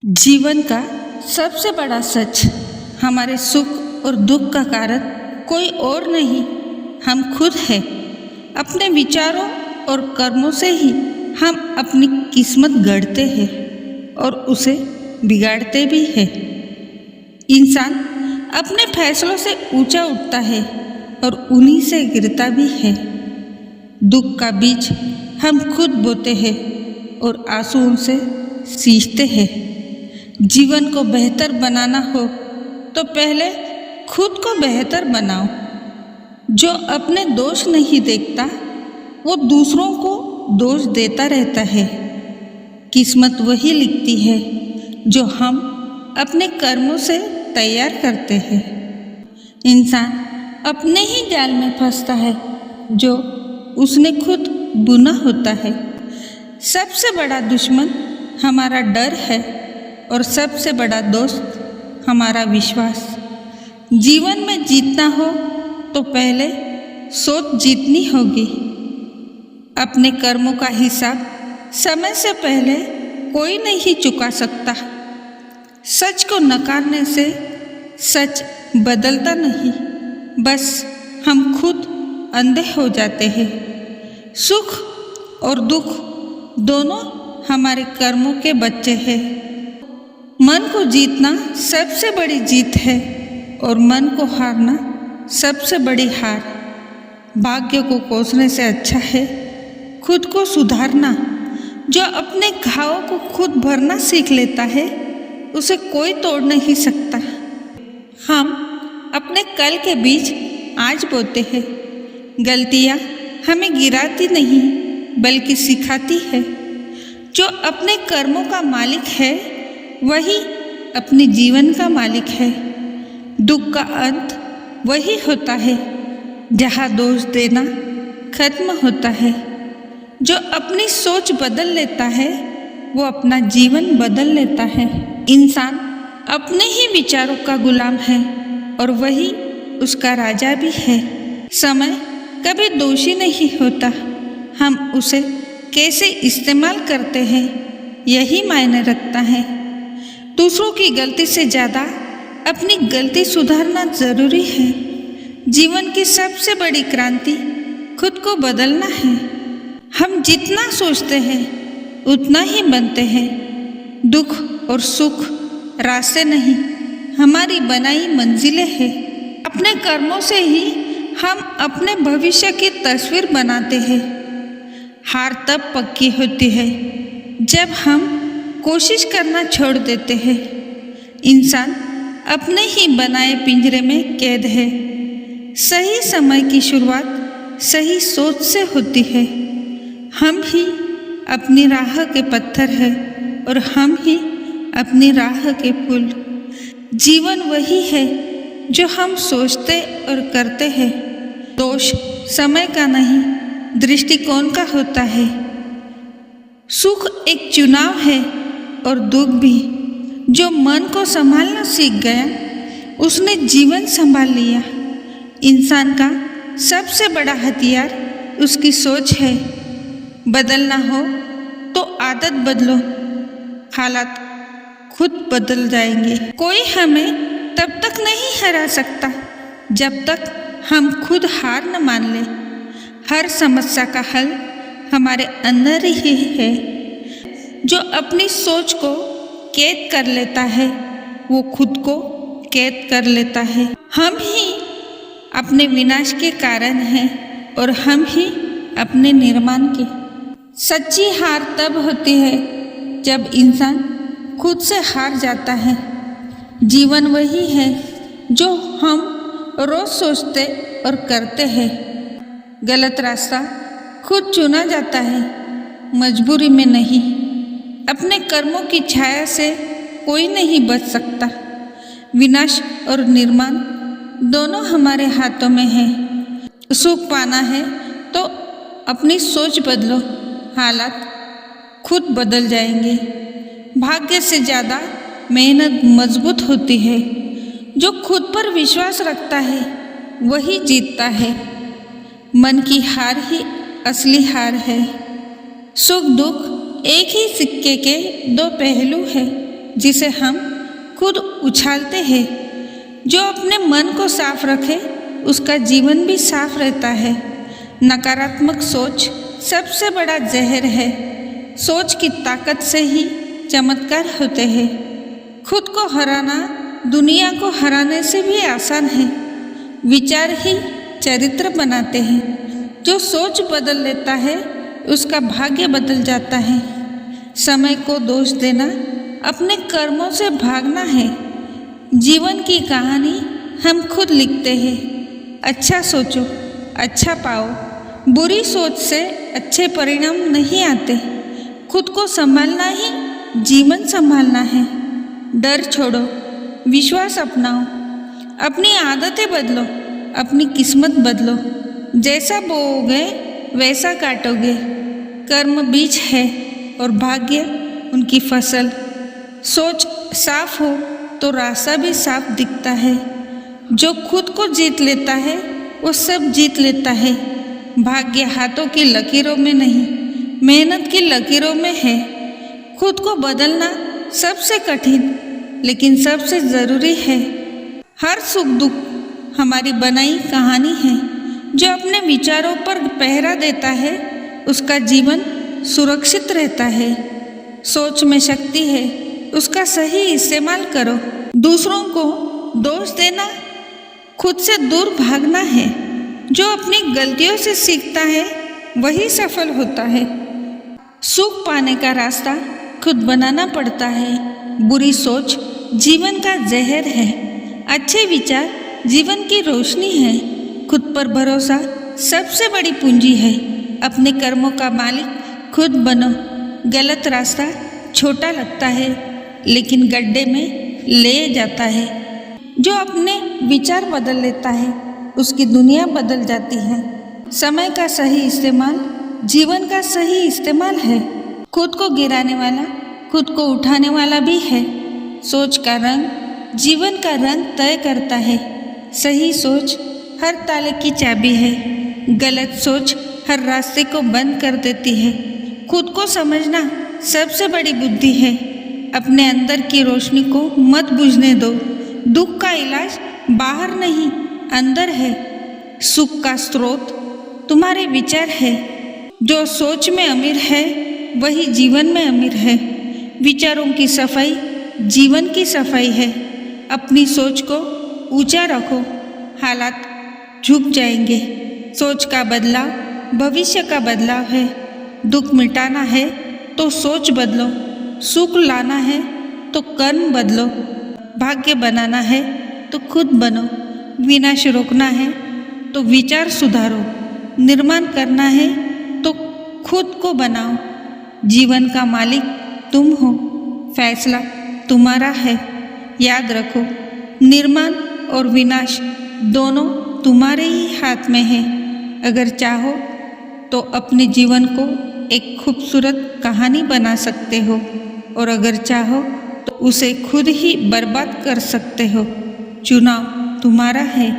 जीवन का सबसे बड़ा सच, हमारे सुख और दुख का कारण कोई और नहीं, हम खुद हैं। अपने विचारों और कर्मों से ही हम अपनी किस्मत गढ़ते हैं और उसे बिगाड़ते भी हैं। इंसान अपने फैसलों से ऊंचा उठता है और उन्हीं से गिरता भी है। दुख का बीज हम खुद बोते हैं और आंसुओं से सींचते हैं। जीवन को बेहतर बनाना हो तो पहले खुद को बेहतर बनाओ। जो अपने दोष नहीं देखता वो दूसरों को दोष देता रहता है। किस्मत वही लिखती है जो हम अपने कर्मों से तैयार करते हैं। इंसान अपने ही जाल में फंसता है जो उसने खुद बुना होता है। सबसे बड़ा दुश्मन हमारा डर है और सबसे बड़ा दोस्त हमारा विश्वास। जीवन में जीतना हो तो पहले सोच जीतनी होगी। अपने कर्मों का हिसाब समय से पहले कोई नहीं चुका सकता। सच को नकारने से सच बदलता नहीं, बस हम खुद अंधे हो जाते हैं। सुख और दुख दोनों हमारे कर्मों के बच्चे हैं। मन को जीतना सबसे बड़ी जीत है और मन को हारना सबसे बड़ी हार। भाग्य को कोसने से अच्छा है खुद को सुधारना। जो अपने घावों को खुद भरना सीख लेता है उसे कोई तोड़ नहीं सकता। हम अपने कल के बीज आज बोते हैं। गलतियाँ हमें गिराती नहीं बल्कि सिखाती है। जो अपने कर्मों का मालिक है वही अपने जीवन का मालिक है। दुख का अंत वही होता है जहाँ दोष देना खत्म होता है। जो अपनी सोच बदल लेता है वो अपना जीवन बदल लेता है। इंसान अपने ही विचारों का गुलाम है और वही उसका राजा भी है। समय कभी दोषी नहीं होता, हम उसे कैसे इस्तेमाल करते हैं यही मायने रखता है। दूसरों की गलती से ज़्यादा अपनी गलती सुधारना ज़रूरी है। जीवन की सबसे बड़ी क्रांति खुद को बदलना है। हम जितना सोचते हैं उतना ही बनते हैं। दुख और सुख रास्ते नहीं, हमारी बनाई मंजिलें हैं। अपने कर्मों से ही हम अपने भविष्य की तस्वीर बनाते हैं। हार तब पक्की होती है जब हम कोशिश करना छोड़ देते हैं। इंसान अपने ही बनाए पिंजरे में कैद है। सही समय की शुरुआत सही सोच से होती है। हम ही अपनी राह के पत्थर हैं और हम ही अपनी राह के पुल। जीवन वही है जो हम सोचते और करते हैं। दोष समय का नहीं, दृष्टिकोण का होता है। सुख एक चुनाव है और दुख भी। जो मन को संभालना सीख गया उसने जीवन संभाल लिया। इंसान का सबसे बड़ा हथियार उसकी सोच है। बदलना हो तो आदत बदलो, हालात खुद बदल जाएंगे। कोई हमें तब तक नहीं हरा सकता जब तक हम खुद हार न मान ले। हर समस्या का हल हमारे अंदर ही है। जो अपनी सोच को कैद कर लेता है वो खुद को कैद कर लेता है। हम ही अपने विनाश के कारण हैं और हम ही अपने निर्माण के। सच्ची हार तब होती है जब इंसान खुद से हार जाता है। जीवन वही है जो हम रोज सोचते और करते हैं। गलत रास्ता खुद चुना जाता है, मजबूरी में नहीं। अपने कर्मों की छाया से कोई नहीं बच सकता। विनाश और निर्माण दोनों हमारे हाथों में है। सुख पाना है तो अपनी सोच बदलो, हालात खुद बदल जाएंगे। भाग्य से ज़्यादा मेहनत मजबूत होती है। जो खुद पर विश्वास रखता है वही जीतता है। मन की हार ही असली हार है। सुख दुख एक ही सिक्के के दो पहलू है। जिसे हम खुद उछालते हैं। जो अपने मन को साफ रखे उसका जीवन भी साफ रहता है। नकारात्मक सोच सबसे बड़ा जहर है। सोच की ताकत से ही चमत्कार होते हैं। खुद को हराना दुनिया को हराने से भी आसान है। विचार ही चरित्र बनाते हैं। जो सोच बदल लेता है उसका भाग्य बदल जाता है। समय को दोष देना अपने कर्मों से भागना है। जीवन की कहानी हम खुद लिखते हैं। अच्छा सोचो, अच्छा पाओ। बुरी सोच से अच्छे परिणाम नहीं आते। खुद को संभालना ही जीवन संभालना है। डर छोड़ो, विश्वास अपनाओ। अपनी आदतें बदलो, अपनी किस्मत बदलो। जैसा बोओगे वैसा काटोगे। कर्म बीज है और भाग्य उनकी फसल। सोच साफ हो तो रास्ता भी साफ दिखता है। जो खुद को जीत लेता है वो सब जीत लेता है। भाग्य हाथों की लकीरों में नहीं, मेहनत की लकीरों में है। खुद को बदलना सबसे कठिन लेकिन सबसे ज़रूरी है। हर सुख दुख हमारी बनाई कहानी है। जो अपने विचारों पर पहरा देता है उसका जीवन सुरक्षित रहता है। सोच में शक्ति है, उसका सही इस्तेमाल करो। दूसरों को दोष देना खुद से दूर भागना है। जो अपनी गलतियों से सीखता है वही सफल होता है। सुख पाने का रास्ता खुद बनाना पड़ता है। बुरी सोच जीवन का जहर है। अच्छे विचार जीवन की रोशनी है। खुद पर भरोसा सबसे बड़ी पूंजी है। अपने कर्मों का मालिक खुद बनो। गलत रास्ता छोटा लगता है लेकिन गड्ढे में ले जाता है। जो अपने विचार बदल लेता है उसकी दुनिया बदल जाती है। समय का सही इस्तेमाल जीवन का सही इस्तेमाल है। खुद को गिराने वाला खुद को उठाने वाला भी है। सोच का रंग जीवन का रंग तय करता है। सही सोच हर ताले की चाबी है। गलत सोच हर रास्ते को बंद कर देती है। खुद को समझना सबसे बड़ी बुद्धि है। अपने अंदर की रोशनी को मत बुझने दो। दुख का इलाज बाहर नहीं अंदर है। सुख का स्रोत तुम्हारे विचार है। जो सोच में अमीर है वही जीवन में अमीर है। विचारों की सफाई जीवन की सफाई है। अपनी सोच को ऊंचा रखो, हालात झुक जाएंगे। सोच का बदलाव भविष्य का बदलाव है। दुख मिटाना है तो सोच बदलो। सुख लाना है तो कर्म बदलो। भाग्य बनाना है तो खुद बनो। विनाश रोकना है तो विचार सुधारो। निर्माण करना है तो खुद को बनाओ। जीवन का मालिक तुम हो, फैसला तुम्हारा है। याद रखो, निर्माण और विनाश दोनों तुम्हारे ही हाथ में है। अगर चाहो तो अपने जीवन को एक खूबसूरत कहानी बना सकते हो और अगर चाहो तो उसे खुद ही बर्बाद कर सकते हो। चुनाव तुम्हारा है।